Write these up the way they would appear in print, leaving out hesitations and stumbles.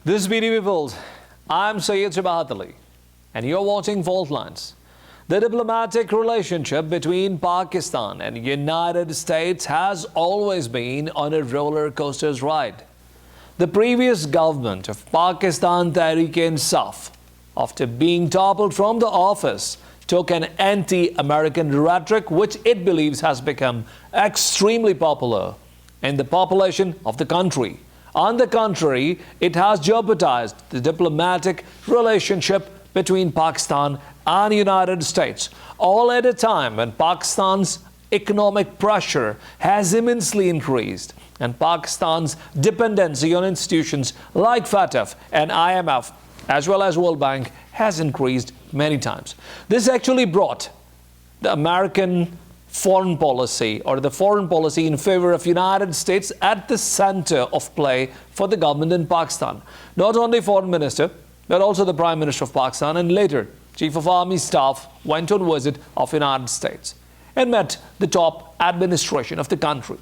This is BTV World. I'm SYED, and you're watching Fault Lines. The diplomatic relationship between Pakistan and the United States has always been on a roller coaster's ride. The previous government of Pakistan Tehreek-e-Insaf, after being toppled from the office, took an anti-American rhetoric which it believes has become extremely popular in the population of the country. On the contrary, it has jeopardized the diplomatic relationship between Pakistan and the United States, all at a time when Pakistan's economic pressure has immensely increased and Pakistan's dependency on institutions like FATF and IMF as well as World Bank has increased many times. This actually brought the American foreign policy or the foreign policy in favor of United States at the center of play for the government in Pakistan. Not only foreign minister, but also the Prime Minister of Pakistan and later Chief of Army Staff went on visit of United States and met the top administration of the country.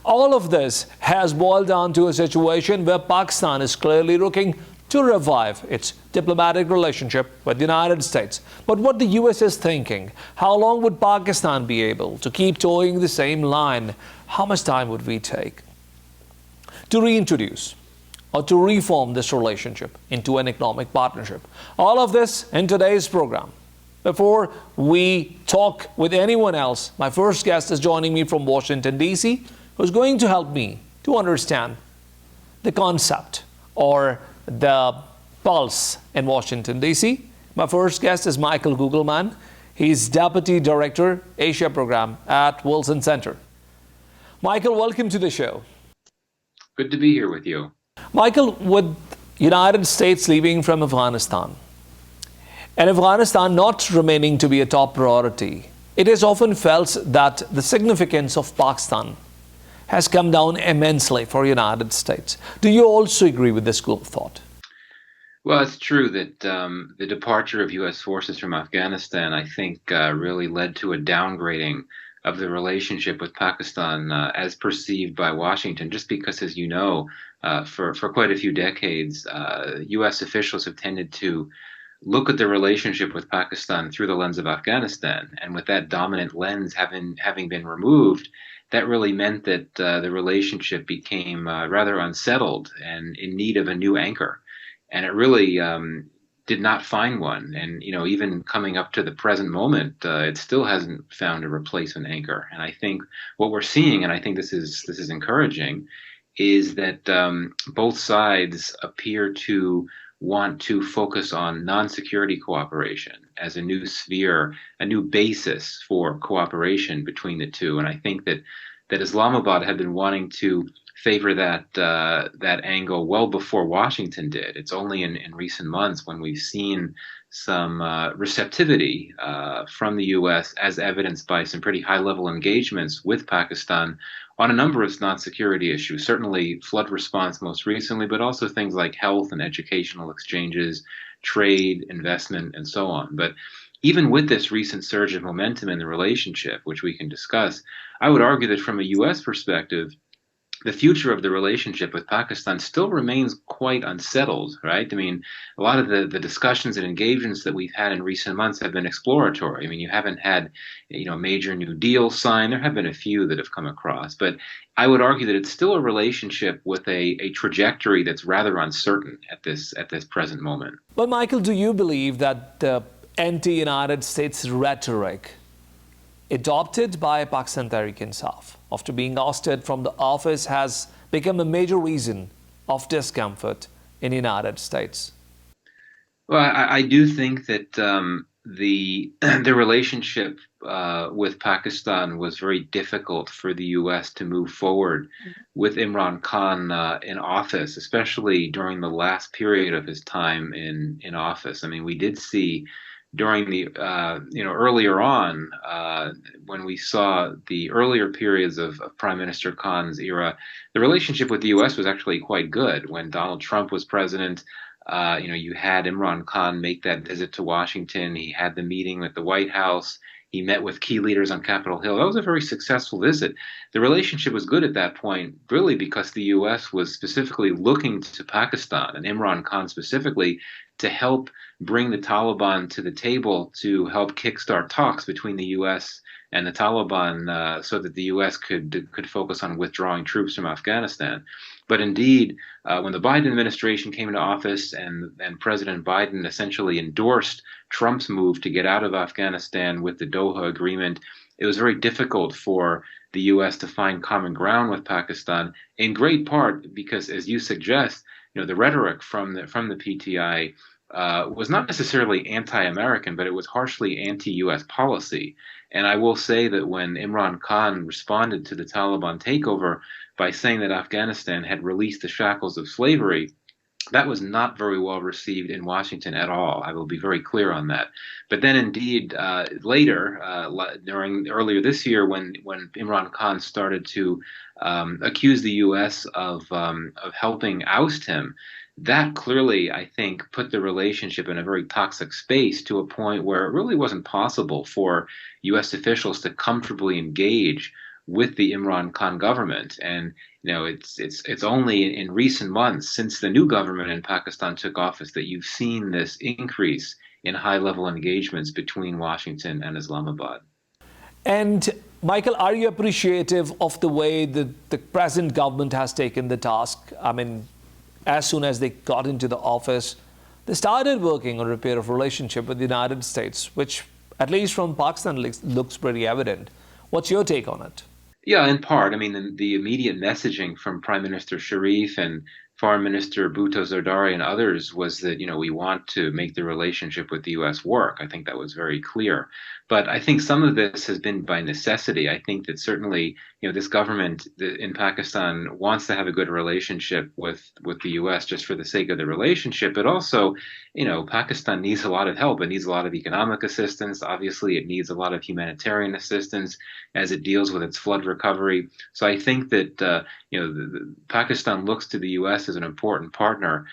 All of this has boiled down to a situation where Pakistan is clearly looking to revive its diplomatic relationship with the United States. But what the US is thinking, how long would Pakistan be able to keep towing the same line? How much time would we take to reintroduce or to reform this relationship into an economic partnership? All of this in today's program. Before we talk with anyone else, my first guest is joining me from Washington, D.C., who's going to help me to understand the concept or the pulse in Washington, D.C. My first guest is Michael Gugelman. He's Deputy Director, Asia Program at Wilson Center. Michael, welcome to the show. Good to be here with you. Michael, with United States leaving from Afghanistan and Afghanistan not remaining to be a top priority, it is often felt that the significance of Pakistan has come down immensely for the United States. Do you also agree with this school of thought? Well, it's true that the departure of U.S. forces from Afghanistan, I think, really led to a downgrading of the relationship with Pakistan as perceived by Washington, just because, as you know, for quite a few decades, U.S. officials have tended to look at the relationship with Pakistan through the lens of Afghanistan. And with that dominant lens having been removed, that really meant that the relationship became rather unsettled and in need of a new anchor. And it really did not find one. And, you know, even coming up to the present moment, it still hasn't found a replacement anchor. And I think what we're seeing, and I think this is encouraging, is that both sides appear to want to focus on non-security cooperation as a new sphere, a new basis for cooperation between the two. And I think that Islamabad had been wanting to favor that angle well before Washington did. It's only in recent months when we've seen some receptivity from the U.S. as evidenced by some pretty high-level engagements with Pakistan on a number of non-security issues, certainly flood response most recently, but also things like health and educational exchanges, trade, investment, and so on. But even with this recent surge of momentum in the relationship, which we can discuss, I would argue that from a U.S. perspective, the future of the relationship with Pakistan still remains quite unsettled, right? I mean, a lot of the discussions and engagements that we've had in recent months have been exploratory. I mean, you haven't had, a major new deal signed. There have been a few that have come across, but I would argue that it's still a relationship with a trajectory that's rather uncertain at this present moment. But Michael, do you believe that the anti-United States rhetoric adopted by Pakistan Tehreek-e-Insaf after being ousted from the office has become a major reason of discomfort in the United States? Well, I do think that the relationship with Pakistan was very difficult for the U.S. to move forward with Imran Khan in office, especially during the last period of his time in office. I mean, we did see during the earlier on when we saw the earlier periods of Prime Minister Khan's era, the relationship with the U.S. was actually quite good. When Donald Trump was president, you had Imran Khan make that visit to Washington. He had the meeting at the White House. He met with key leaders on Capitol Hill. That was a very successful visit. The relationship was good at that point, really because the U.S. was specifically looking to Pakistan and Imran Khan specifically to help bring the Taliban to the table to help kickstart talks between the U.S. and the Taliban, so that the U.S. could focus on withdrawing troops from Afghanistan. But indeed, when the Biden administration came into office and President Biden essentially endorsed Trump's move to get out of Afghanistan with the Doha Agreement, it was very difficult for the U.S. to find common ground with Pakistan, in great part because, as you suggest, the rhetoric from the PTI was not necessarily anti-American, but it was harshly anti-U.S. policy. And I will say that when Imran Khan responded to the Taliban takeover by saying that Afghanistan had released the shackles of slavery, that was not very well received in Washington at all. I will be very clear on that. But then, indeed, later, earlier this year, when Imran Khan started to accuse the U.S. of helping oust him, that clearly, I think, put the relationship in a very toxic space to a point where it really wasn't possible for U.S. officials to comfortably engage with the Imran Khan government. And it's only in recent months, since the new government in Pakistan took office, that you've seen this increase in high-level engagements between Washington and Islamabad. And Michael, are you appreciative of the way that the present government has taken the task? I mean, as soon as they got into the office, they started working on repair of relationship with the United States, which, at least from Pakistan, looks pretty evident. What's your take on it? Yeah, in part. I mean, the immediate messaging from Prime Minister Sharif and Foreign Minister Bhutto Zardari and others was that, we want to make the relationship with the U.S. work. I think that was very clear. But I think some of this has been by necessity. I think that certainly, this government in Pakistan wants to have a good relationship with the U.S. just for the sake of the relationship. But also, Pakistan needs a lot of help. It needs a lot of economic assistance. Obviously, it needs a lot of humanitarian assistance as it deals with its flood recovery. So I think that, Pakistan looks to the U.S. as an important partner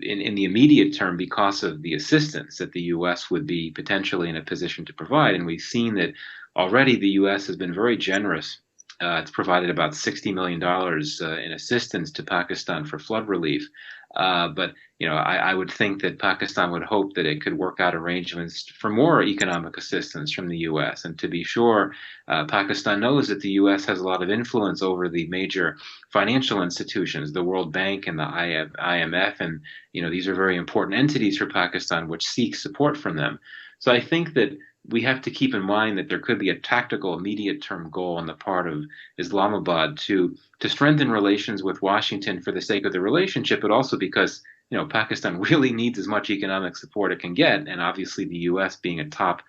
in the immediate term because of the assistance that the U.S. would be potentially in a position to provide. And we've seen that already the U.S. has been very generous. It's provided about $60 million in assistance to Pakistan for flood relief. But I would think that Pakistan would hope that it could work out arrangements for more economic assistance from the U.S. And to be sure, Pakistan knows that the U.S. has a lot of influence over the major financial institutions, the World Bank and the IMF. And, these are very important entities for Pakistan, which seek support from them. So I think that we have to keep in mind that there could be a tactical, immediate-term goal on the part of Islamabad to strengthen relations with Washington for the sake of the relationship, but also because Pakistan really needs as much economic support it can get, and obviously the U.S. being a top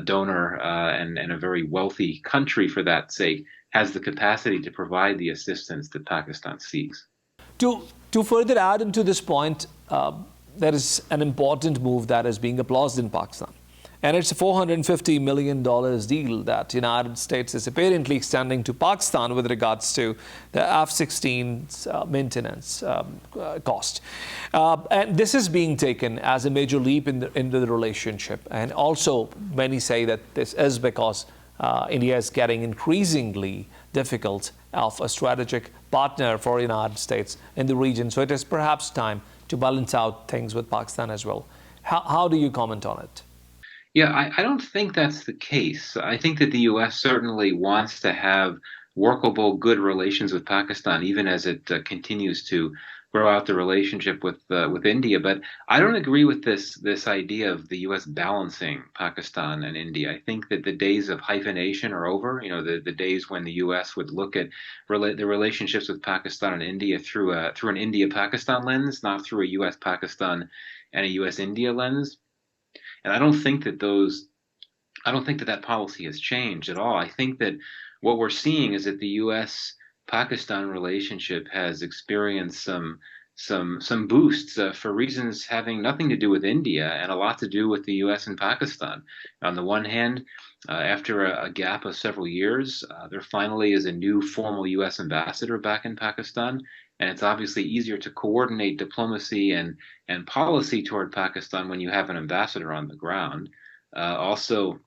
donor and a very wealthy country for that sake has the capacity to provide the assistance that Pakistan seeks. To further add into this point, there is an important move that is being applauded in Pakistan. And it's a $450 million deal that the United States is apparently extending to Pakistan with regards to the F-16's maintenance cost. And this is being taken as a major leap into the relationship. And also, many say that this is because India is getting increasingly difficult of a strategic partner for the United States in the region. So it is perhaps time to balance out things with Pakistan as well. How do you comment on it? Yeah, I don't think that's the case. I think that the U.S. certainly wants to have workable, good relations with Pakistan, even as it continues to grow out the relationship with India. But I don't agree with this idea of the U.S. balancing Pakistan and India. I think that the days of hyphenation are over. The days when the U.S. would look at the relationships with Pakistan and India through an India-Pakistan lens, not through a U.S.-Pakistan and a U.S.-India lens. And I don't think that that policy has changed at all. I think that what we're seeing is that the U.S.-Pakistan relationship has experienced some boosts for reasons having nothing to do with India and a lot to do with the U.S. and Pakistan. On the one hand, after a gap of several years, there finally is a new formal U.S. ambassador back in Pakistan. And it's obviously easier to coordinate diplomacy and policy toward Pakistan when you have an ambassador on the ground. Also,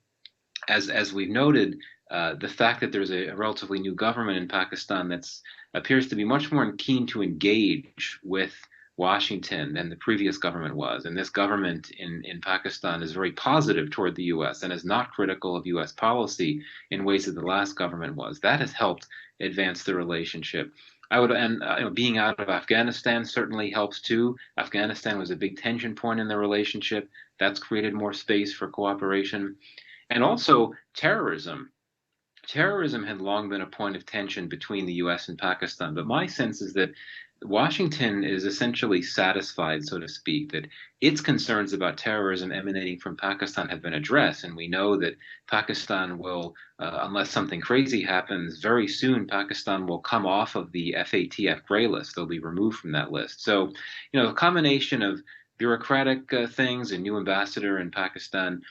as we've noted, the fact that there's a relatively new government in Pakistan that's appears to be much more keen to engage with Washington than the previous government was. And this government in Pakistan is very positive toward the U.S. and is not critical of U.S. policy in ways that the last government was. That has helped advance the relationship. Being out of Afghanistan certainly helps too. Afghanistan was a big tension point in the relationship. That's created more space for cooperation. And also terrorism. Terrorism had long been a point of tension between the U.S. and Pakistan, but my sense is that Washington is essentially satisfied, so to speak, that its concerns about terrorism emanating from Pakistan have been addressed. And we know that Pakistan will, unless something crazy happens, very soon Pakistan will come off of the FATF gray list. They'll be removed from that list. So, a combination of bureaucratic things, a new ambassador in Pakistan,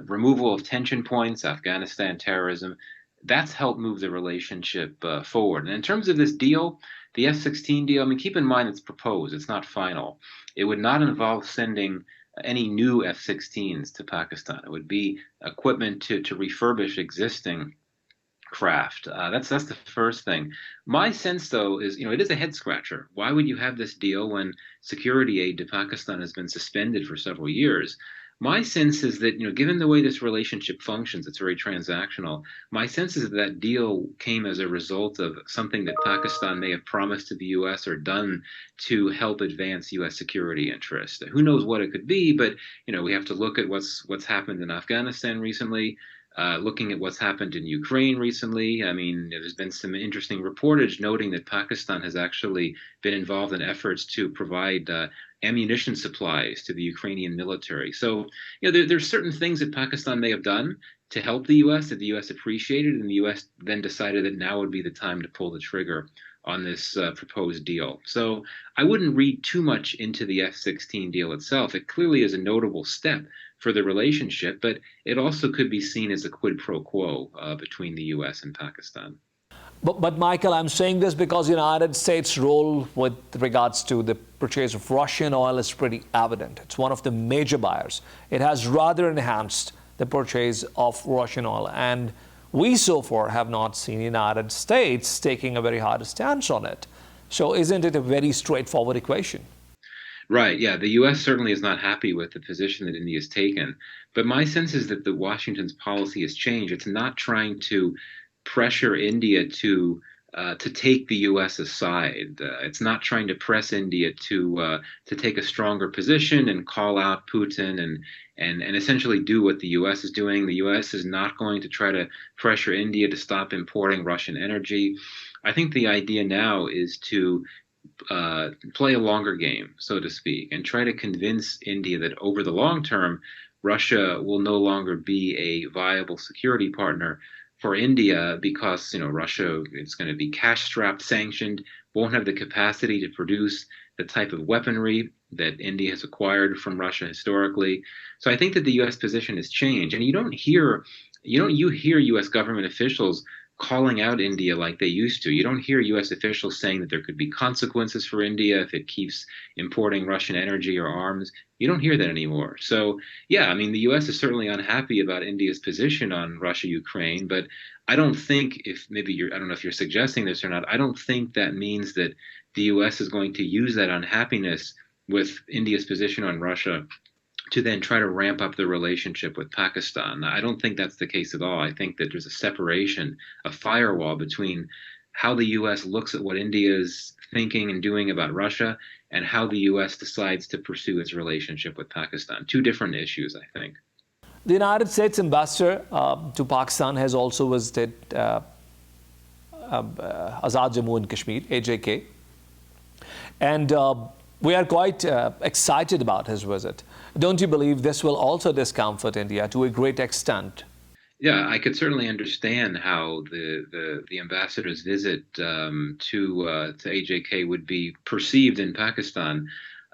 removal of tension points, Afghanistan, terrorism, that's helped move the relationship forward. And in terms of this deal, the F-16 deal, I mean, keep in mind it's proposed, it's not final. It would not involve sending any new F-16s to Pakistan. It would be equipment to refurbish existing craft. That's the first thing. My sense, though, is it is a head scratcher. Why would you have this deal when security aid to Pakistan has been suspended for several years? My sense is that, given the way this relationship functions, it's very transactional. My sense is that that deal came as a result of something that Pakistan may have promised to the U.S. or done to help advance U.S. security interests. Who knows what it could be, but, we have to look at what's happened in Afghanistan recently. Looking at what's happened in Ukraine recently, I mean, there's been some interesting reportage noting that Pakistan has actually been involved in efforts to provide ammunition supplies to the Ukrainian military. So, there's certain things that Pakistan may have done to help the U.S. that the U.S. appreciated, and the U.S. then decided that now would be the time to pull the trigger on this proposed deal. So I wouldn't read too much into the F-16 deal itself. It clearly is a notable step for the relationship, but it also could be seen as a quid pro quo between the U.S. and Pakistan. But Michael, I'm saying this because the United States' role with regards to the purchase of Russian oil is pretty evident. It's one of the major buyers. It has rather enhanced the purchase of Russian oil, and we so far have not seen the United States taking a very hard stance on it. So isn't it a very straightforward equation? Right. Yeah. The U.S. certainly is not happy with the position that India has taken. But my sense is that Washington's policy has changed. It's not trying to pressure India to take the U.S.'s side. It's not trying to press India to take a stronger position and call out Putin and essentially do what the U.S. is doing. The U.S. is not going to try to pressure India to stop importing Russian energy. I think the idea now is to play a longer game, so to speak, and try to convince India that over the long term, Russia will no longer be a viable security partner for India because, Russia is going to be cash-strapped, sanctioned, won't have the capacity to produce the type of weaponry that India has acquired from Russia historically. So I think that the U.S. position has changed, and you hear U.S. government officials calling out India like they used to. You don't hear U.S. officials saying that there could be consequences for India if it keeps importing Russian energy or arms. You don't hear that anymore. So, yeah, I mean, the U.S. is certainly unhappy about India's position on Russia-Ukraine, but I don't think I don't know if you're suggesting this or not, I don't think that means that the U.S. is going to use that unhappiness with India's position on Russia to then try to ramp up the relationship with Pakistan. I don't think that's the case at all. I think that there's a separation, a firewall between how the U.S. looks at what India is thinking and doing about Russia and how the U.S. decides to pursue its relationship with Pakistan. Two different issues, I think. The United States ambassador to Pakistan has also visited Azad Jammu and Kashmir, AJK. And we are quite excited about his visit. Don't you believe this will also discomfort India to a great extent? Yeah, I could certainly understand how the ambassador's visit to AJK would be perceived in Pakistan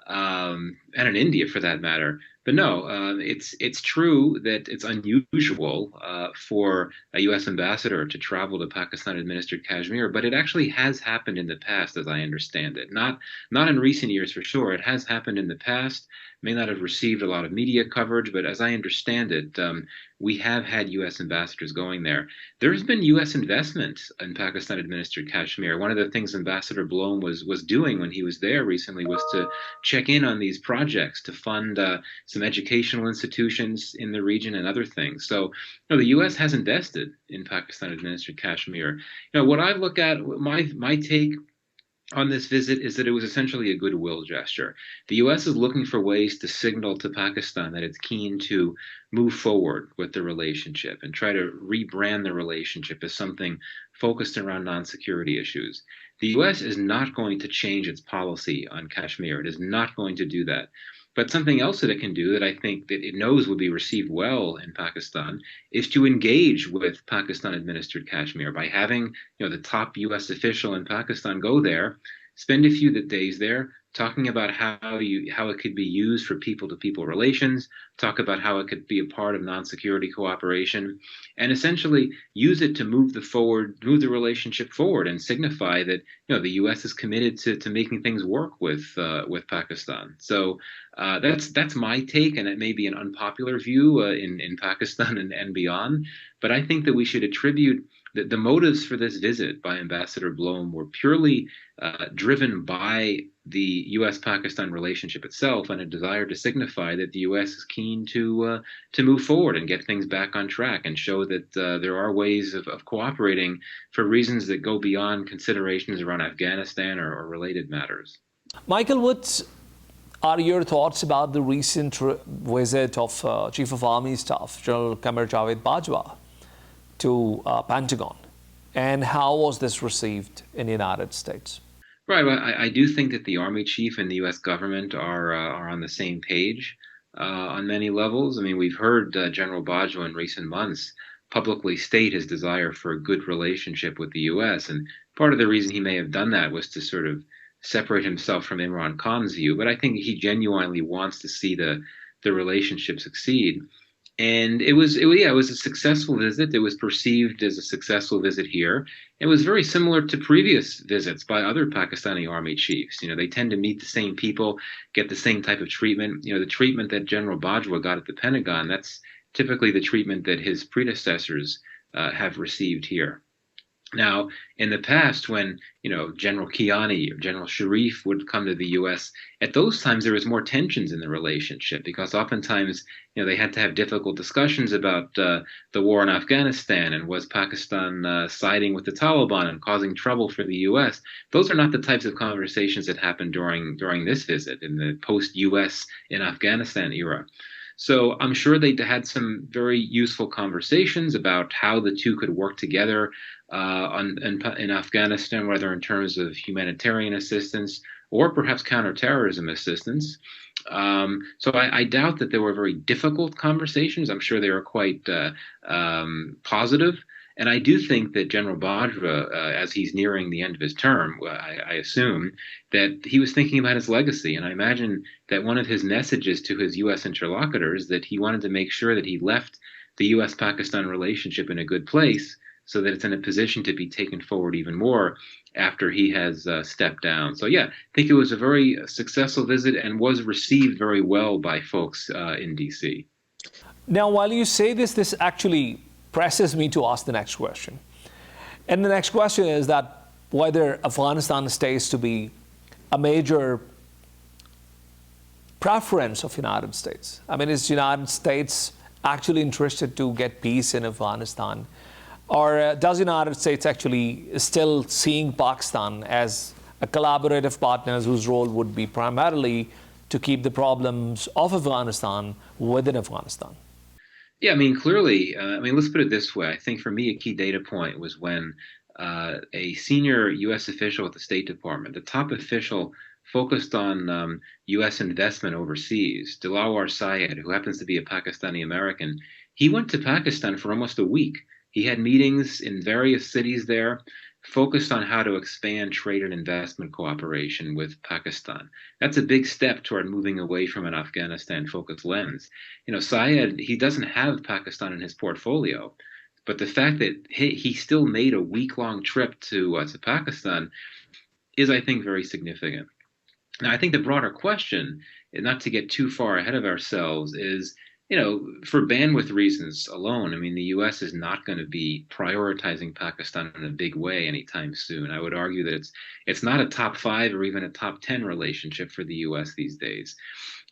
and in India, for that matter. But no, it's true that it's unusual for a U.S. ambassador to travel to Pakistan-administered Kashmir, but it actually has happened in the past, as I understand it. Not in recent years, for sure. It has happened in the past. may not have received a lot of media coverage, but as I understand it, we have had U.S. ambassadors going there. There's been U.S. investment in Pakistan-administered Kashmir. One of the things Ambassador Blome was doing when he was there recently was to check in on these projects to fund some educational institutions in the region and other things. So, the U.S. has invested in Pakistan-administered Kashmir. What I look at, my take on this visit is that it was essentially a goodwill gesture. The U.S. is looking for ways to signal to Pakistan that it's keen to move forward with the relationship and try to rebrand the relationship as something focused around non-security issues. The U.S. is not going to change its policy on Kashmir. It is not going to do that. But something else that it can do that I think that it knows will be received well in Pakistan is to engage with Pakistan-administered Kashmir by having the top U.S. official in Pakistan go there, spend a few days there, talking about how it could be used for people-to-people relations, talk about how it could be a part of non-security cooperation, and essentially use it to move the relationship forward and signify that the U.S. is committed to making things work with Pakistan. So that's my take, and it may be an unpopular view in Pakistan and beyond, but I think that we should attribute the motives for this visit by Ambassador Blome were purely driven by the U.S.-Pakistan relationship itself and a desire to signify that the U.S. is keen to move forward and get things back on track and show that there are ways of cooperating for reasons that go beyond considerations around Afghanistan or related matters. Michael, what are your thoughts about the recent visit of Chief of Army Staff, General Qamar Javed Bajwa, to Pentagon, and how was this received in the United States? Right. Well, I do think that the Army Chief and the U.S. government are on the same page on many levels. I mean, we've heard General Bajwa in recent months publicly state his desire for a good relationship with the U.S., and part of the reason he may have done that was to sort of separate himself from Imran Khan's view. But I think he genuinely wants to see the relationship succeed. And it was a successful visit. It was perceived as a successful visit here. It was very similar to previous visits by other Pakistani army chiefs. They tend to meet the same people, get the same type of treatment. The treatment that General Bajwa got at the Pentagon, that's typically the treatment that his predecessors have received here. Now, in the past, when General Kiani or General Sharif would come to the U.S., at those times there was more tensions in the relationship because oftentimes they had to have difficult discussions about the war in Afghanistan and was Pakistan siding with the Taliban and causing trouble for the U.S. Those are not the types of conversations that happened during this visit in the post-U.S. in Afghanistan era. So I'm sure they had some very useful conversations about how the two could work together in Afghanistan, whether in terms of humanitarian assistance or perhaps counterterrorism assistance. So I doubt that they were very difficult conversations. I'm sure they were quite positive. And I do think that General Bajwa, as he's nearing the end of his term, I assume that he was thinking about his legacy. And I imagine that one of his messages to his U.S. interlocutors that he wanted to make sure that he left the U.S.-Pakistan relationship in a good place so that it's in a position to be taken forward even more after he has stepped down. So, yeah, I think it was a very successful visit and was received very well by folks in D.C. Now, while you say this actually presses me to ask the next question. And the next question is that whether Afghanistan stays to be a major preference of United States. I mean, is United States actually interested to get peace in Afghanistan? Or does United States actually still seeing Pakistan as a collaborative partner whose role would be primarily to keep the problems of Afghanistan within Afghanistan? Yeah, I mean, clearly, let's put it this way. I think for me, a key data point was when a senior U.S. official at the State Department, the top official focused on U.S. investment overseas, Dilawar Syed, who happens to be a Pakistani American, he went to Pakistan for almost a week. He had meetings in various cities there, focused on how to expand trade and investment cooperation with Pakistan. That's a big step toward moving away from an Afghanistan-focused lens. Syed, he doesn't have Pakistan in his portfolio, but the fact that he still made a week-long trip to Pakistan is, I think, very significant. Now, I think the broader question, and not to get too far ahead of ourselves, is, for bandwidth reasons alone, I mean, the U.S. is not going to be prioritizing Pakistan in a big way anytime soon. I would argue that it's not a top five or even a top 10 relationship for the U.S. these days.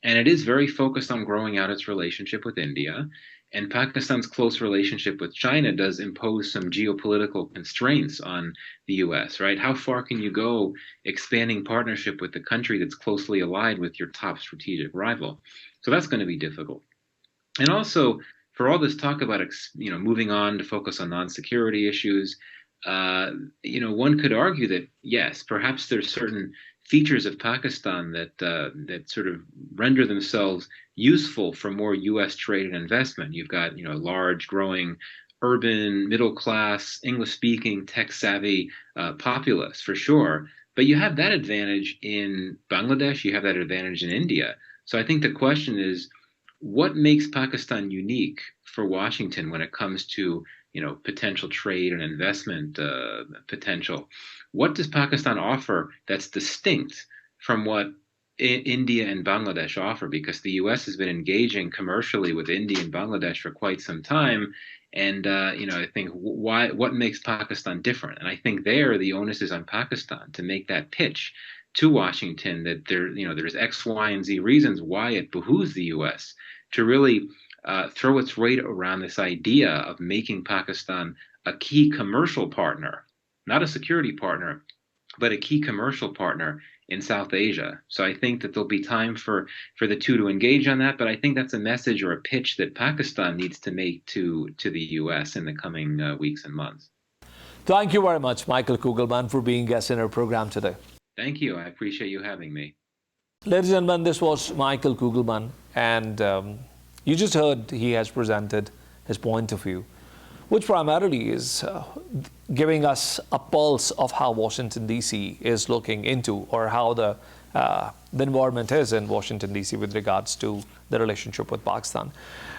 And it is very focused on growing out its relationship with India. And Pakistan's close relationship with China does impose some geopolitical constraints on the US, right? How far can you go expanding partnership with the country that's closely allied with your top strategic rival? So that's going to be difficult. And also, for all this talk about moving on to focus on non-security issues, one could argue that yes, perhaps there's certain features of Pakistan that sort of render themselves useful for more U.S. trade and investment. You've got large, growing, urban, middle class, English speaking, tech savvy populace for sure. But you have that advantage in Bangladesh. You have that advantage in India. So I think the question is, what makes Pakistan unique for Washington when it comes to potential trade and investment potential? What does Pakistan offer that's distinct from what India and Bangladesh offer? Because the U.S. has been engaging commercially with India and Bangladesh for quite some time, and I think what makes Pakistan different? And I think the onus is on Pakistan to make that pitch to Washington that there's X, Y, and Z reasons why it behooves the U.S. to really throw its weight around this idea of making Pakistan a key commercial partner, not a security partner, but a key commercial partner in South Asia. So I think that there'll be time for the two to engage on that, but I think that's a message or a pitch that Pakistan needs to make to the U.S. in the coming weeks and months. Thank you very much, Michael Kugelman, for being guest in our program today. Thank you. I appreciate you having me. Ladies and gentlemen, this was Michael Kugelman, and you just heard he has presented his point of view, which primarily is giving us a pulse of how Washington, D.C. is looking into, or how the environment is in Washington, D.C. with regards to the relationship with Pakistan.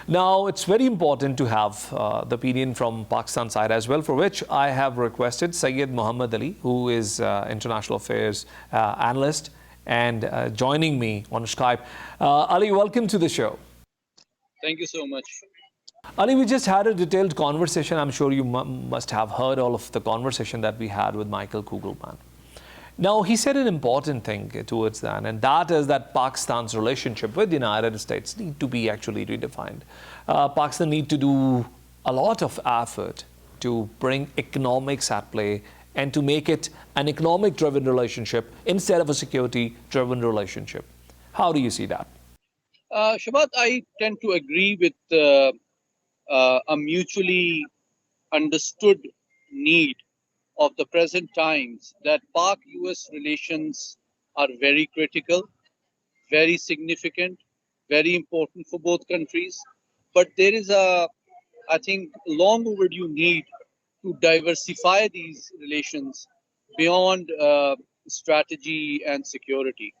Now, it's very important to have the opinion from Pakistan side as well, for which I have requested Syed Muhammad Ali, who is international affairs analyst, and joining me on Skype. Ali, welcome to the show. Thank you so much. Ali, we just had a detailed conversation. I'm sure you must have heard all of the conversation that we had with Michael Kugelman. Now, he said an important thing towards that, and that is that Pakistan's relationship with the United States need to be actually redefined. Pakistan need to do a lot of effort to bring economics at play and to make it an economic-driven relationship instead of a security-driven relationship. How do you see that? Shabahat, I tend to agree with a mutually understood need of the present times that Pak-US relations are very critical, very significant, very important for both countries. But there is I think, long overdue need to diversify these relations beyond strategy and security.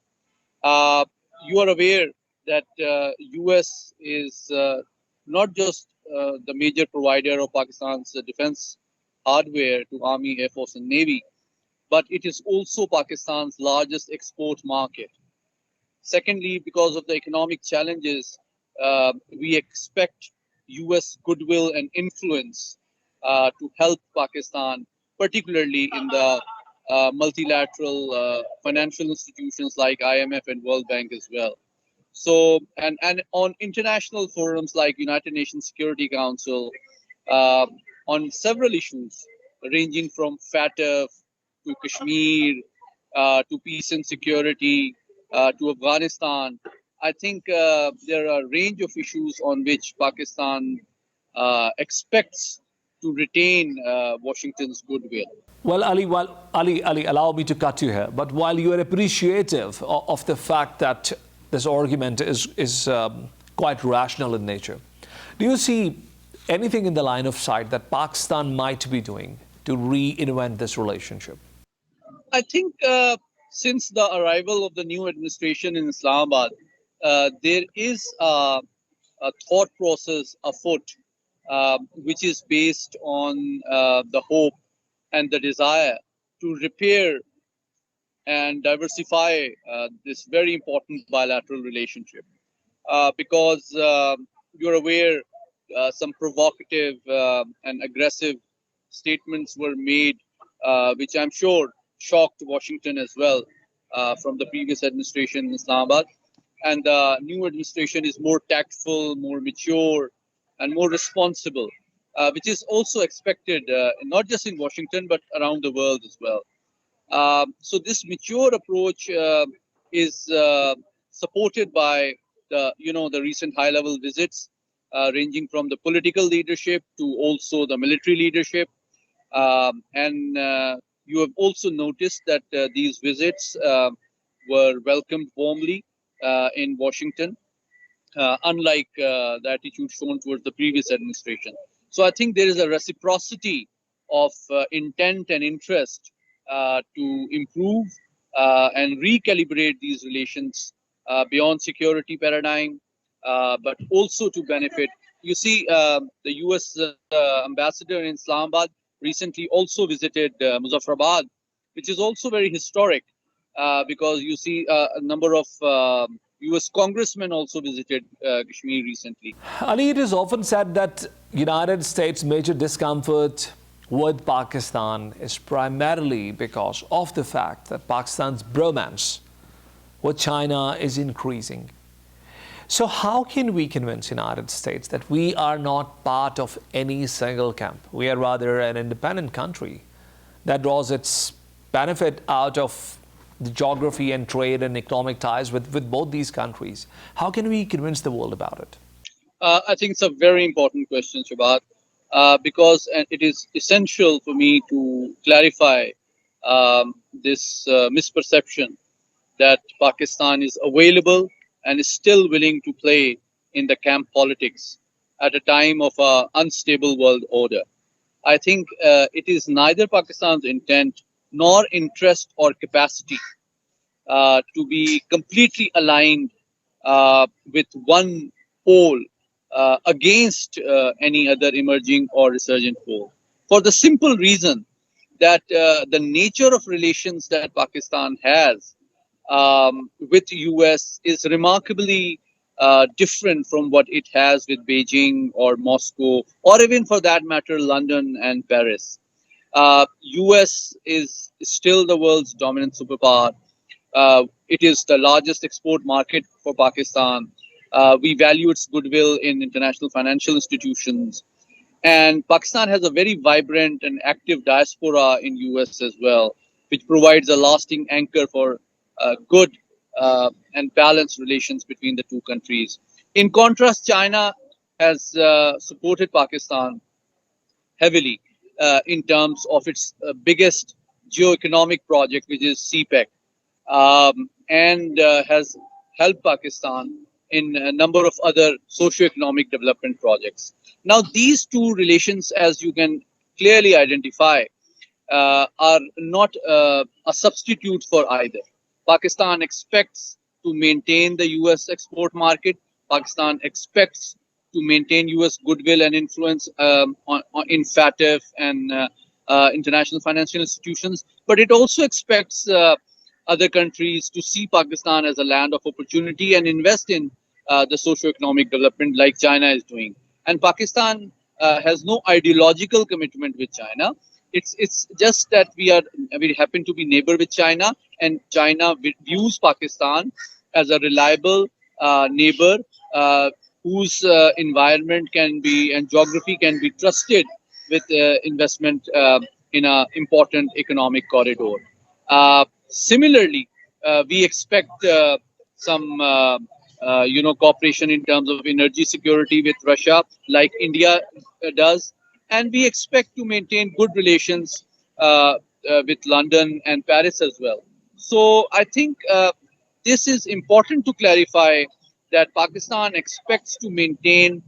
You are aware that US is not just the major provider of Pakistan's defense hardware to Army, Air Force, and Navy, but it is also Pakistan's largest export market. Secondly, because of the economic challenges, we expect US goodwill and influence to help Pakistan, particularly in the multilateral financial institutions like IMF and World Bank as well. So, and on international forums like United Nations Security Council, on several issues ranging from FATF to Kashmir, to peace and security, to Afghanistan, I think there are a range of issues on which Pakistan expects to retain Washington's goodwill. Well, Ali, allow me to cut you here. But while you are appreciative of the fact that this argument is quite rational in nature, do you see anything in the line of sight that Pakistan might be doing to reinvent this relationship? I think since the arrival of the new administration in Islamabad, there is a thought process afoot, which is based on the hope and the desire to repair and diversify this very important bilateral relationship. Because you're aware, some provocative and aggressive statements were made, which I'm sure shocked Washington as well, from the previous administration in Islamabad. And the new administration is more tactful, more mature, and more responsible, which is also expected not just in Washington but around the world as well. So this mature approach is supported by the recent high-level visits, ranging from the political leadership to also the military leadership. And you have also noticed that these visits were welcomed warmly in Washington, unlike the attitude shown towards the previous administration. So I think there is a reciprocity of intent and interest to improve and recalibrate these relations beyond security paradigm, but also to benefit. You see, the U.S. ambassador in Islamabad recently also visited Muzaffarabad, which is also very historic, because you see a number of U.S. congressmen also visited Kashmir recently. Ali, it is often said that United States' major discomfort with Pakistan is primarily because of the fact that Pakistan's bromance with China is increasing. So how can we convince United States that we are not part of any single camp? We are rather an independent country that draws its benefit out of the geography and trade and economic ties with both these countries. How can we convince the world about it? I think it's a very important question, Shabbat, because it is essential for me to clarify this misperception that Pakistan is available and is still willing to play in the camp politics at a time of an unstable world order. I think it is neither Pakistan's intent nor interest or capacity to be completely aligned with one pole against any other emerging or resurgent pole. For the simple reason that the nature of relations that Pakistan has with the US is remarkably different from what it has with Beijing or Moscow, or even for that matter, London and Paris. US is still the world's dominant superpower. It is the largest export market for Pakistan. We value its goodwill in international financial institutions. And Pakistan has a very vibrant and active diaspora in US as well, which provides a lasting anchor for good and balanced relations between the two countries. In contrast, China has supported Pakistan heavily in terms of its biggest geo-economic project, which is CPEC, and has helped Pakistan in a number of other socio-economic development projects. Now, these two relations, as you can clearly identify, are not a substitute for either. Pakistan expects to maintain the US export market. Pakistan expects to maintain US goodwill and influence in FATF and international financial institutions. But it also expects other countries to see Pakistan as a land of opportunity and invest in the socio-economic development like China is doing. And Pakistan has no ideological commitment with China. It's just that we happen to be neighbor with China, and China views Pakistan as a reliable neighbor whose environment can be and geography can be trusted with investment in an important economic corridor. Similarly, we expect some cooperation in terms of energy security with Russia, like India does, and we expect to maintain good relations with London and Paris as well. So I think this is important to clarify that Pakistan expects to maintain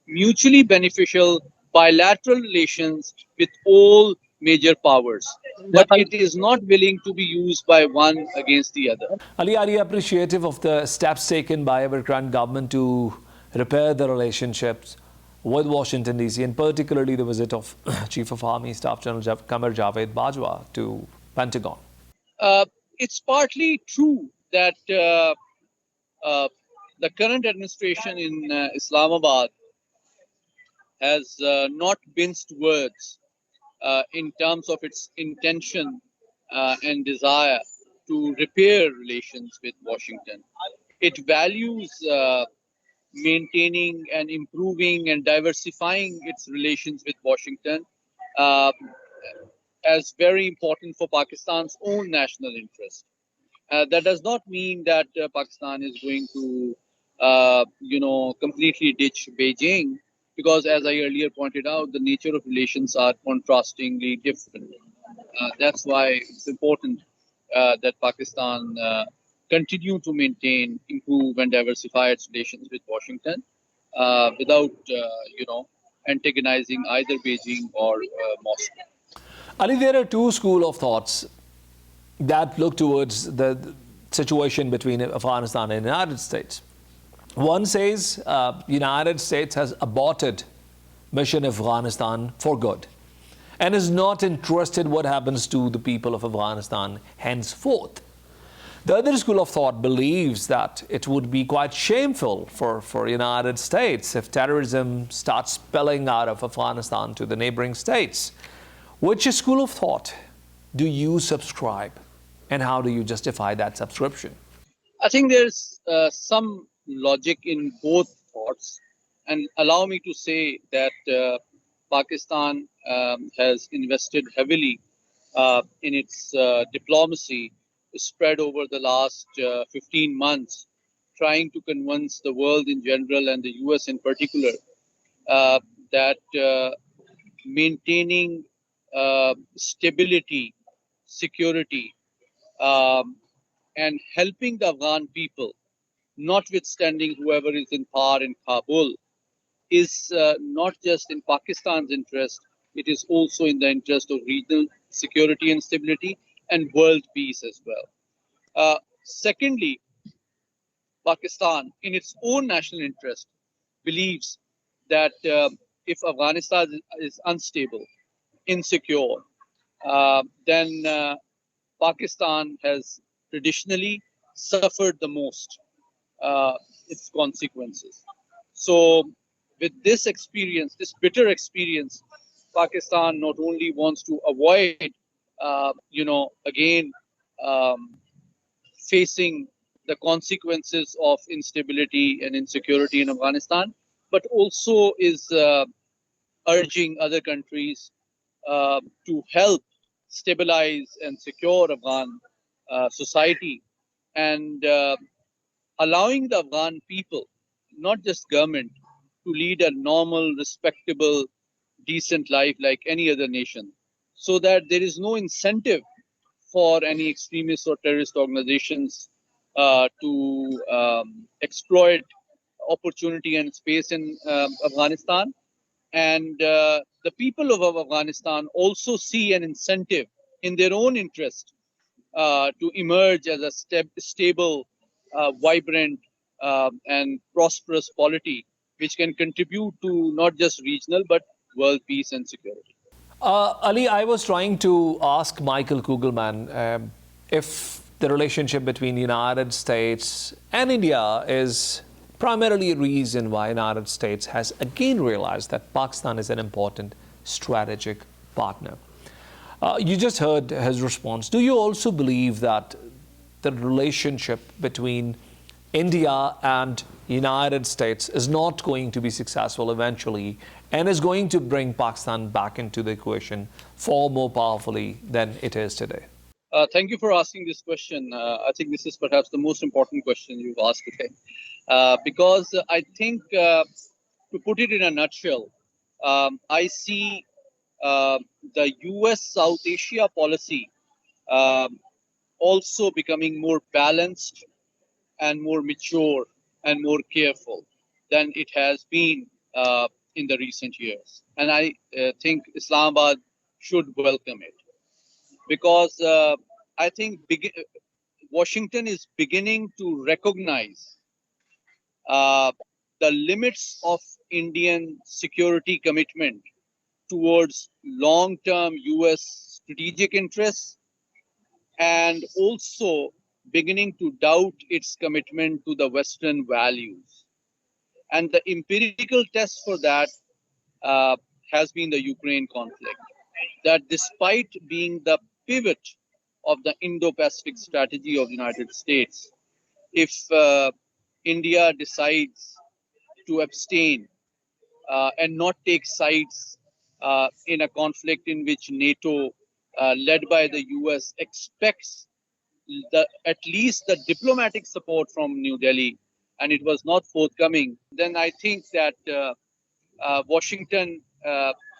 mutually beneficial bilateral relations with all major powers, but it is not willing to be used by one against the other. Ali, are you appreciative of the steps taken by our current government to repair the relationships with Washington, D.C., and particularly the visit of Chief of Army Staff General Qamar Javed Bajwa to Pentagon? It's partly true that the current administration in Islamabad has not minced words in terms of its intention and desire to repair relations with Washington. It values maintaining and improving and diversifying its relations with Washington uh, as very important for Pakistan's own national interest. That does not mean that Pakistan is going to, completely ditch Beijing, because, as I earlier pointed out, the nature of relations are contrastingly different. That's why it's important that Pakistan continue to maintain, improve, and diversify its relations with Washington without, antagonizing either Beijing or Moscow. Ali, there are two school of thoughts that look towards the situation between Afghanistan and the United States. One says United States has aborted mission Afghanistan for good and is not interested what happens to the people of Afghanistan henceforth. The other school of thought believes that it would be quite shameful for United States if terrorism starts spilling out of Afghanistan to the neighboring states. Which school of thought do you subscribe, and how do you justify that subscription? I think there's some logic in both thoughts, and allow me to say that Pakistan has invested heavily in its diplomacy spread over the last 15 months, trying to convince the world in general and the US in particular that maintaining stability, security, and helping the Afghan people, notwithstanding whoever is in power in Kabul, is not just in Pakistan's interest, it is also in the interest of regional security and stability and world peace as well. Secondly, Pakistan, in its own national interest, believes that if Afghanistan is unstable, insecure, then Pakistan has traditionally suffered the most its consequences. So, with this experience, this bitter experience, Pakistan not only wants to avoid, again, facing the consequences of instability and insecurity in Afghanistan, but also is urging other countries to help stabilize and secure Afghan society and allowing the Afghan people, not just government, to lead a normal, respectable, decent life like any other nation, so that there is no incentive for any extremist or terrorist organizations to exploit opportunity and space in Afghanistan. And the people of Afghanistan also see an incentive in their own interest to emerge as a stable, vibrant, and prosperous polity, which can contribute to not just regional but world peace and security. Ali, I was trying to ask Michael Kugelman if the relationship between the United States and India is primarily a reason why the United States has again realized that Pakistan is an important strategic partner. You just heard his response. Do you also believe that the relationship between India and United States is not going to be successful eventually and is going to bring Pakistan back into the equation far more powerfully than it is today? Thank you for asking this question. I think this is perhaps the most important question you've asked today. Because I think, to put it in a nutshell, I see the US South Asia policy also becoming more balanced and more mature and more careful than it has been in the recent years. And I think Islamabad should welcome it, because I think Washington is beginning to recognize the limits of Indian security commitment towards long-term US strategic interests and also beginning to doubt its commitment to the Western values. And the empirical test for that uh, has been the Ukraine conflict. That despite being the pivot of the Indo-Pacific strategy of the United States, if India decides to abstain and not take sides in a conflict in which NATO, led by the US, expects at least the diplomatic support from New Delhi, and it was not forthcoming, then I think that Washington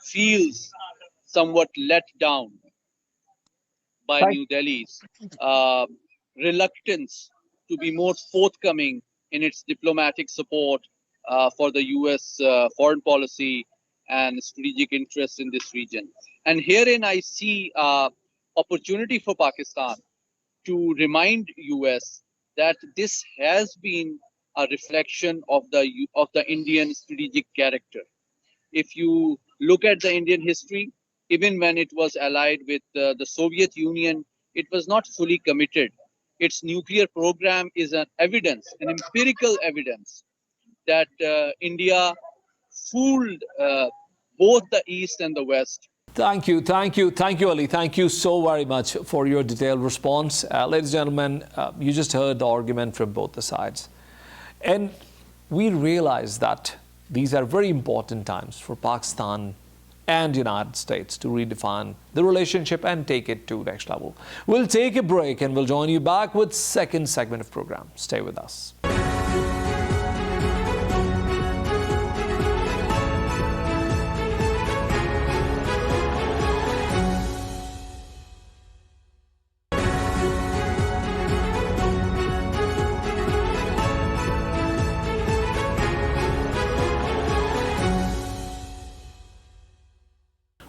feels somewhat let down by Thank, New Delhi's uh, reluctance to be more forthcoming in its diplomatic support for the US foreign policy and strategic interests in this region. And herein I see opportunity for Pakistan to remind US that this has been a reflection of the Indian strategic character. If you look at the Indian history, even when it was allied with the Soviet Union, it was not fully committed. Its nuclear program is an evidence, an empirical evidence that India fooled both the East and the West. thank you, Ali. Thank you so very much for your detailed response. Ladies and gentlemen, you just heard the argument from both the sides. And we realize that these are very important times for Pakistan and United States to redefine the relationship and take it to next level. We'll take a break and we'll join you back with second segment of program. Stay with us.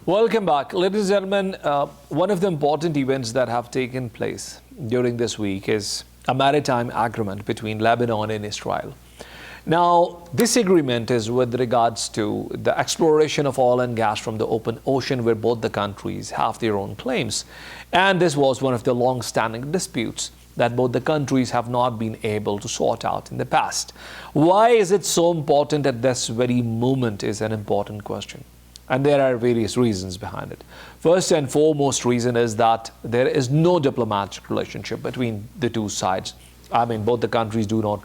Welcome back. Ladies and gentlemen, one of the important events that have taken place during this week is a maritime agreement between Lebanon and Israel. Now, this agreement is with regards to the exploration of oil and gas from the open ocean, where both the countries have their own claims. And this was one of the long-standing disputes that both the countries have not been able to sort out in the past. Why is it so important at this very moment is an important question. And there are various reasons behind it. First and foremost reason is that there is no diplomatic relationship between the two sides. I mean, both the countries do not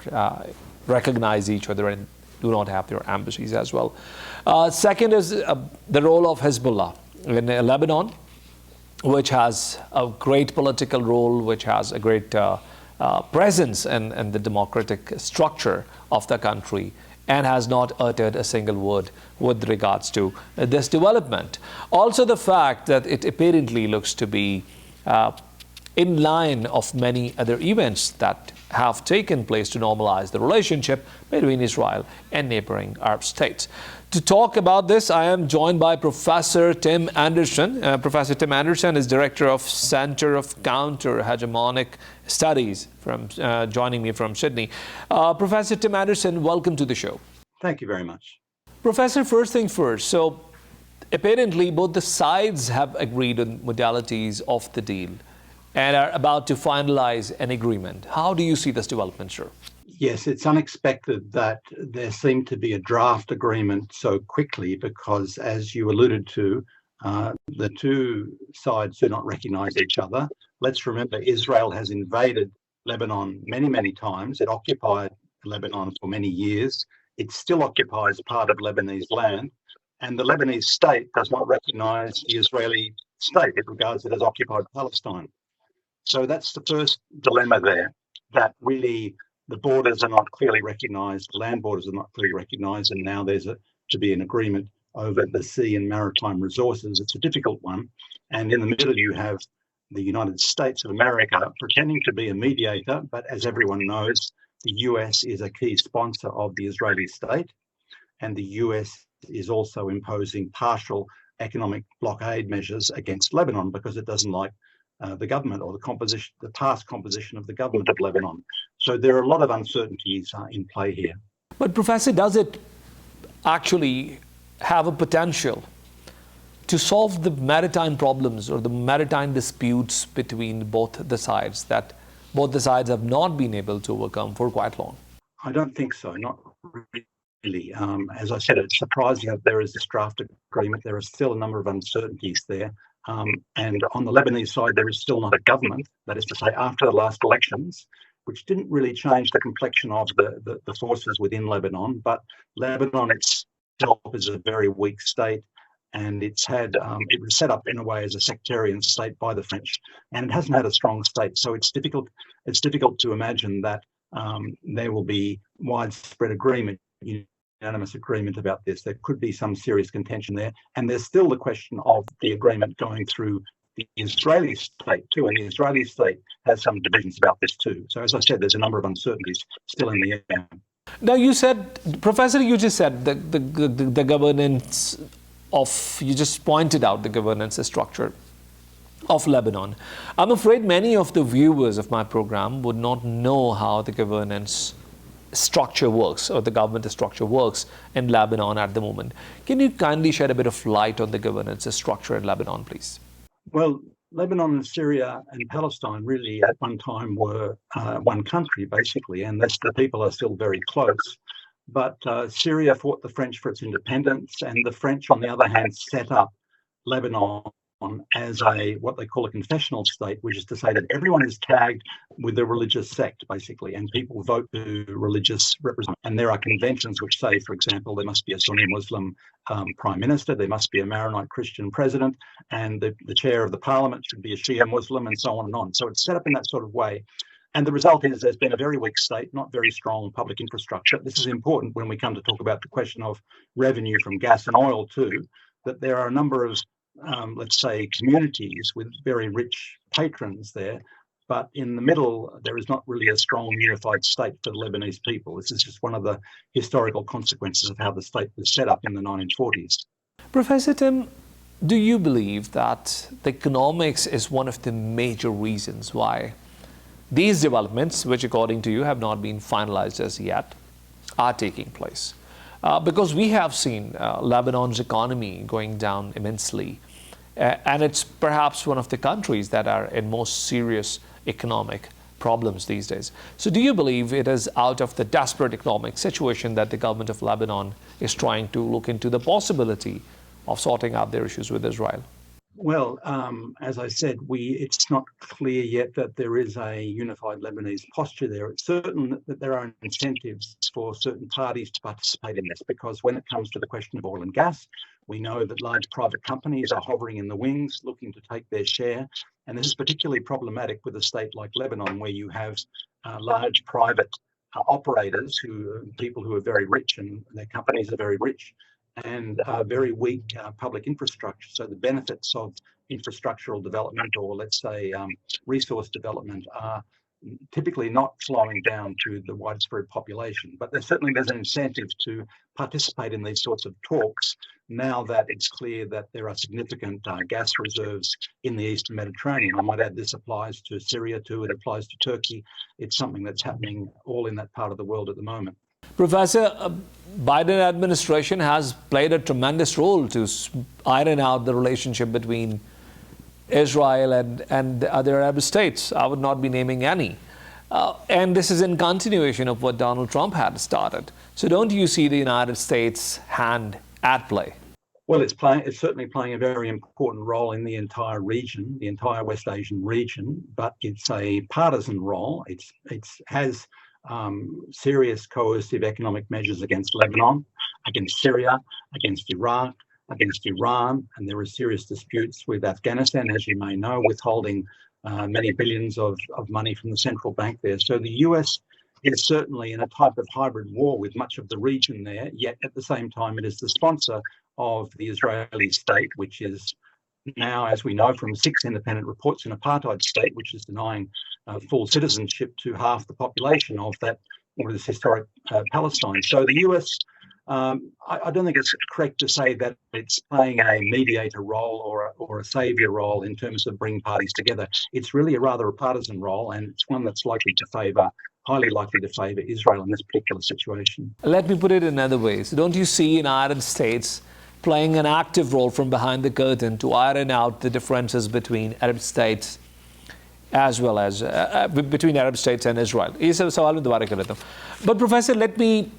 recognize each other and do not have their embassies as well. Second is the role of Hezbollah in Lebanon, which has a great political role, which has a great presence in the democratic structure of the country, and has not uttered a single word with regards to this development. Also, the fact that it apparently looks to be in line of many other events that have taken place to normalize the relationship between Israel and neighboring Arab states. To talk about this, I am joined by Professor Tim Anderson. Professor Tim Anderson is Director of Center of Counter-Hegemonic Studies, joining me from Sydney. Professor Tim Anderson, welcome to the show. Thank you very much. Professor, first thing first. So apparently both the sides have agreed on modalities of the deal and are about to finalize an agreement. How do you see this development, sir? Yes, it's unexpected that there seemed to be a draft agreement so quickly because, as you alluded to, the two sides do not recognize each other. Let's remember Israel has invaded Lebanon many, many times. It occupied Lebanon for many years. It still occupies part of Lebanese land, and the Lebanese state does not recognize the Israeli state. It regards it as occupied Palestine. So that's the first dilemma there, that really the borders are not clearly recognised, the land borders are not clearly recognised, and now there's to be an agreement over the sea and maritime resources. It's a difficult one. And in the middle, you have the United States of America pretending to be a mediator, but as everyone knows, the US is a key sponsor of the Israeli state, and the US is also imposing partial economic blockade measures against Lebanon because it doesn't like the government or the past composition of the government of Lebanon. So there are a lot of uncertainties in play here. But Professor, does it actually have a potential to solve the maritime problems or the maritime disputes between both the sides that both the sides have not been able to overcome for quite long? I don't think so, not really. As I said, it's surprising that there is this draft agreement. There are still a number of uncertainties there. And on the Lebanese side, there is still not a government, that is to say, after the last elections, which didn't really change the complexion of the forces within Lebanon. But Lebanon itself is a very weak state, and it was set up in a way as a sectarian state by the French, and it hasn't had a strong state. So it's difficult to imagine that there will be widespread agreement, unanimous agreement about this. There could be some serious contention there. And there's still the question of the agreement going through the Israeli state too. And the Israeli state has some divisions about this too. So as I said, there's a number of uncertainties still in the air. Now you said, Professor, you just said the governance you just pointed out the governance structure of Lebanon. I'm afraid many of the viewers of my program would not know how the governance structure works or the government structure works in Lebanon at the moment. Can you kindly shed a bit of light on the governance structure in Lebanon, please? Well, Lebanon and Syria and Palestine really at one time were one country, basically, and the people are still very close. But Syria fought the French for its independence, and the French, on the other hand, set up Lebanon as what they call a confessional state, which is to say that everyone is tagged with a religious sect, basically, and people vote to religious representatives. And there are conventions which say, for example, there must be a Sunni Muslim prime minister, there must be a Maronite Christian president, and the chair of the parliament should be a Shia Muslim, and so on and on. So it's set up in that sort of way. And the result is there's been a very weak state, not very strong public infrastructure. This is important when we come to talk about the question of revenue from gas and oil too, that there are a number of, let's say, communities with very rich patrons there, but in the middle, there is not really a strong unified state for the Lebanese people. This is just one of the historical consequences of how the state was set up in the 1940s. Professor Tim, do you believe that the economics is one of the major reasons why these developments, which according to you have not been finalized as yet, are taking place? Because we have seen Lebanon's economy going down immensely, and it's perhaps one of the countries that are in most serious economic problems these days. So do you believe it is out of the desperate economic situation that the government of Lebanon is trying to look into the possibility of sorting out their issues with Israel? Well, as I said, it's not clear yet that there is a unified Lebanese posture there. It's certain that there are incentives for certain parties to participate in this, because when it comes to the question of oil and gas, we know that large private companies are hovering in the wings looking to take their share. And this is particularly problematic with a state like Lebanon, where you have large private operators, people who are very rich, and their companies are very rich, and very weak public infrastructure. So the benefits of infrastructural development, or let's say resource development, are typically not flowing down to the widespread population. But there's an incentive to participate in these sorts of talks now that it's clear that there are significant gas reserves in the Eastern Mediterranean. I might add this applies to Syria too, it applies to Turkey. It's something that's happening all in that part of the world at the moment. Professor, Biden administration has played a tremendous role to iron out the relationship between Israel and the other Arab states. I would not be naming any. And this is in continuation of what Donald Trump had started. So don't you see the United States' hand at play? Well, it's certainly playing a very important role in the entire region, the entire West Asian region, but it's a partisan role. It has serious coercive economic measures against Lebanon, against Syria, against Iraq, against Iran, and there are serious disputes with Afghanistan, as you may know, withholding many billions of money from the central bank there. So the US is certainly in a type of hybrid war with much of the region there, yet at the same time it is the sponsor of the Israeli state, which is now, as we know from 6 independent reports, an apartheid state, which is denying full citizenship to half the population of that, what is historic Palestine. So the US, I don't think it's correct to say that it's playing a mediator role or a saviour role in terms of bringing parties together. It's really rather a partisan role, and it's one that's highly likely to favour Israel in this particular situation. Let me put it another way. So don't you see United States playing an active role from behind the curtain to iron out the differences between Arab states as well as between Arab states and Israel. But Professor, let me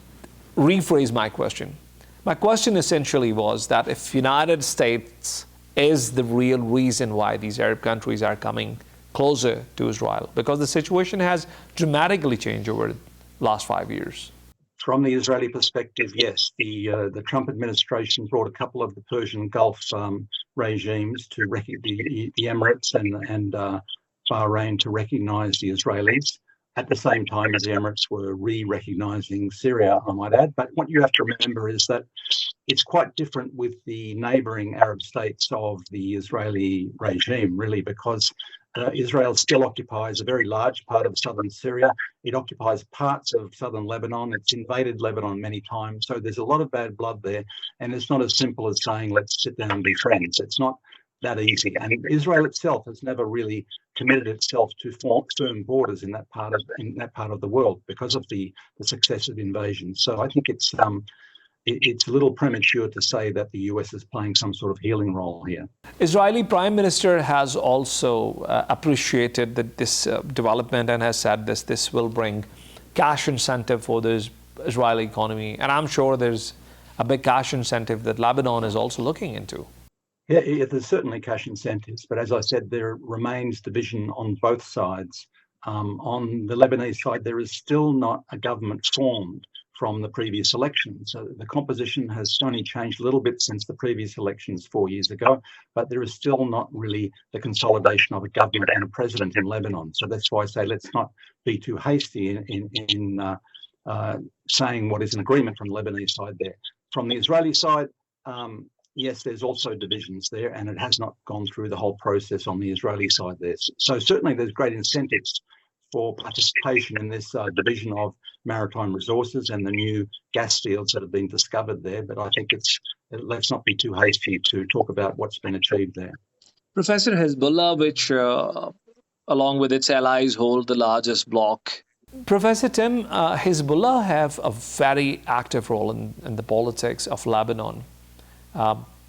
rephrase my question. My question essentially was that if United States is the real reason why these Arab countries are coming closer to Israel, because the situation has dramatically changed over the last 5 years. From the Israeli perspective, yes, the Trump administration brought a couple of the Persian Gulf regimes to the Emirates and Bahrain to recognise the Israelis at the same time as the Emirates were re-recognising Syria, I might add. But what you have to remember is that it's quite different with the neighbouring Arab states of the Israeli regime, really, because Israel still occupies a very large part of southern Syria. It occupies parts of southern Lebanon. It's invaded Lebanon many times. So there's a lot of bad blood there. And it's not as simple as saying, let's sit down and be friends. It's not that easy. And Israel itself has never really committed itself to firm borders in that part of the world because of the successive invasions. So I think it's a little premature to say that the US is playing some sort of healing role here. Israeli Prime Minister has also appreciated this development and has said this will bring cash incentive for the Israeli economy. And I'm sure there's a big cash incentive that Lebanon is also looking into. Yeah, there's certainly cash incentives, but as I said, there remains division on both sides. On the Lebanese side, there is still not a government formed from the previous election. So the composition has only changed a little bit since the previous elections 4 years ago, but there is still not really the consolidation of a government and a president in Lebanon. So that's why I say let's not be too hasty in saying what is an agreement from the Lebanese side there. From the Israeli side, yes, there's also divisions there, and it has not gone through the whole process on the Israeli side there. So certainly there's great incentives for participation in this division of maritime resources and the new gas fields that have been discovered there. But I think let's not be too hasty to talk about what's been achieved there. Professor, Hezbollah, which along with its allies hold the largest bloc. Professor Tim, Hezbollah have a very active role in the politics of Lebanon.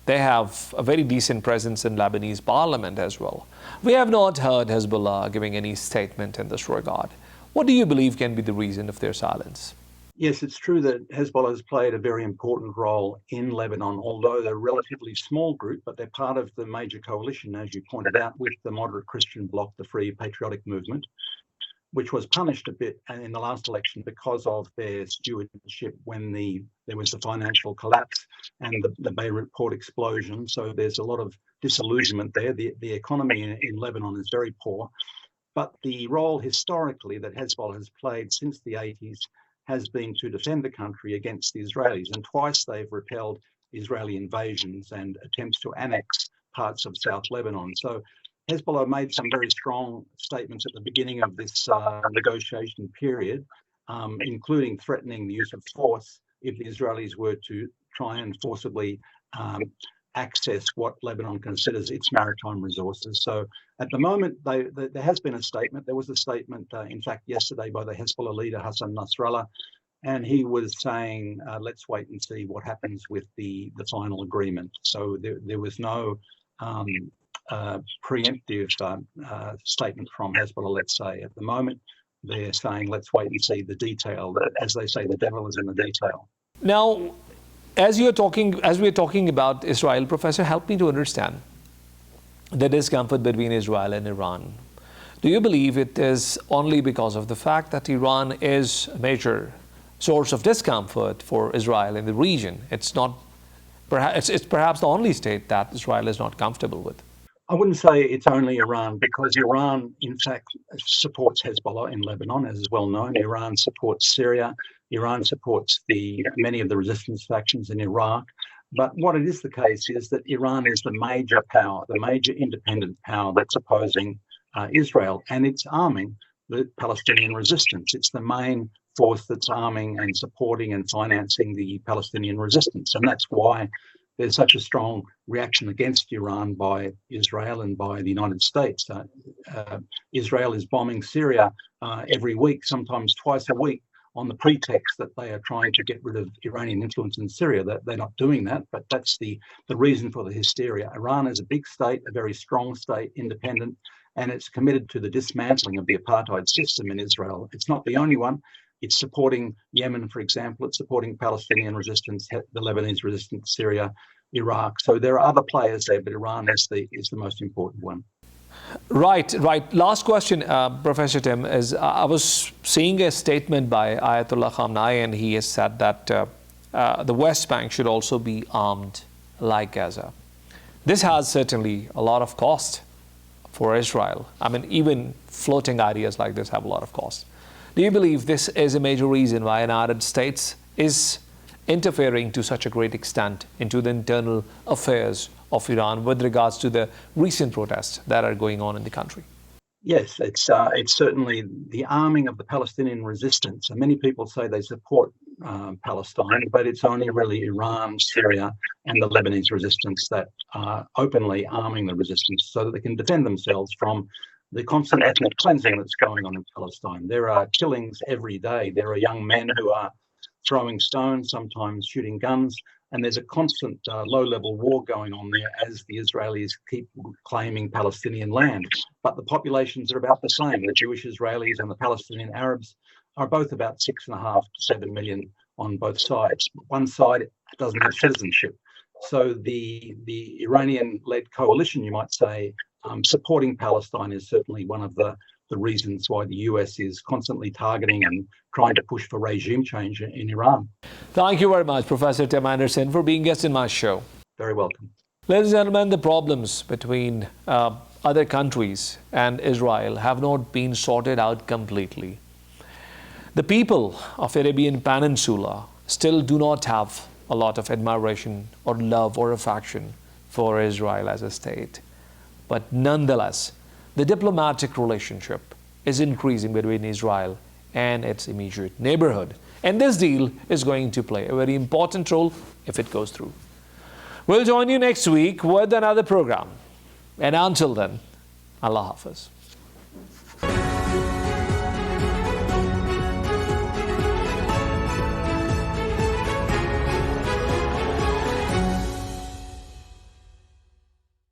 They have a very decent presence in Lebanese parliament as well. We have not heard Hezbollah giving any statement in this regard. What do you believe can be the reason of their silence? Yes, it's true that Hezbollah has played a very important role in Lebanon, although they're a relatively small group, but they're part of the major coalition, as you pointed out, with the moderate Christian bloc, the Free Patriotic Movement, which was punished a bit in the last election because of their stewardship when there was the financial collapse and the Beirut port explosion. So there's a lot of disillusionment there. The economy in Lebanon is very poor. But the role historically that Hezbollah has played since the 80s has been to defend the country against the Israelis. And twice they've repelled Israeli invasions and attempts to annex parts of South Lebanon. So Hezbollah made some very strong statements at the beginning of this negotiation period, including threatening the use of force if the Israelis were to try and forcibly access what Lebanon considers its maritime resources. So at the moment, there has been a statement. There was a statement, in fact, yesterday by the Hezbollah leader, Hassan Nasrallah, and he was saying, let's wait and see what happens with the final agreement. So there was no preemptive statement from Hezbollah, let's say. At the moment, they're saying, let's wait and see the detail. As they say, the devil is in the detail. Now, as we're talking about Israel, Professor, help me to understand the discomfort between Israel and Iran. Do you believe it is only because of the fact that Iran is a major source of discomfort for Israel in the region? It's perhaps the only state that Israel is not comfortable with. I wouldn't say it's only Iran, because Iran, in fact, supports Hezbollah in Lebanon, as is well known. Iran supports Syria. Iran supports many of the resistance factions in Iraq. But what it is the case is that Iran is the major power, the major independent power that's opposing Israel, and it's arming the Palestinian resistance. It's the main force that's arming and supporting and financing the Palestinian resistance. And that's why there's such a strong reaction against Iran by Israel and by the United States. Israel is bombing Syria every week, sometimes twice a week, on the pretext that they are trying to get rid of Iranian influence in Syria. That they're not doing that, but that's the reason for the hysteria. Iran is a big state, a very strong state, independent, and it's committed to the dismantling of the apartheid system in Israel. It's not the only one. It's supporting Yemen, for example. It's supporting Palestinian resistance, the Lebanese resistance, Syria, Iraq. So there are other players there, but Iran is the most important one. Right. Last question, Professor Tim, is I was seeing a statement by Ayatollah Khamenei, and he has said that the West Bank should also be armed like Gaza. This has certainly a lot of cost for Israel. I mean, even floating ideas like this have a lot of cost. Do you believe this is a major reason why the United States is interfering to such a great extent into the internal affairs of Iran with regards to the recent protests that are going on in the country? Yes, it's certainly the arming of the Palestinian resistance. And many people say they support Palestine, but it's only really Iran, Syria, and the Lebanese resistance that are openly arming the resistance so that they can defend themselves from the constant ethnic cleansing that's going on in Palestine. There are killings every day. There are young men who are throwing stones, sometimes shooting guns, and there's a constant low-level war going on there as the Israelis keep claiming Palestinian land. But the populations are about the same. The Jewish Israelis and the Palestinian Arabs are both about 6.5 to 7 million on both sides. One side doesn't have citizenship. So the Iranian-led coalition, you might say, supporting Palestine is certainly one of the reasons why the US is constantly targeting and trying to push for regime change in Iran. Thank you very much, Professor Tim Anderson, for being guest in my show. Very welcome. Ladies and gentlemen, the problems between other countries and Israel have not been sorted out completely. The people of Arabian Peninsula still do not have a lot of admiration or love or affection for Israel as a state. But nonetheless, the diplomatic relationship is increasing between Israel and its immediate neighborhood. And this deal is going to play a very important role if it goes through. We'll join you next week with another program. And until then, Allah Hafiz.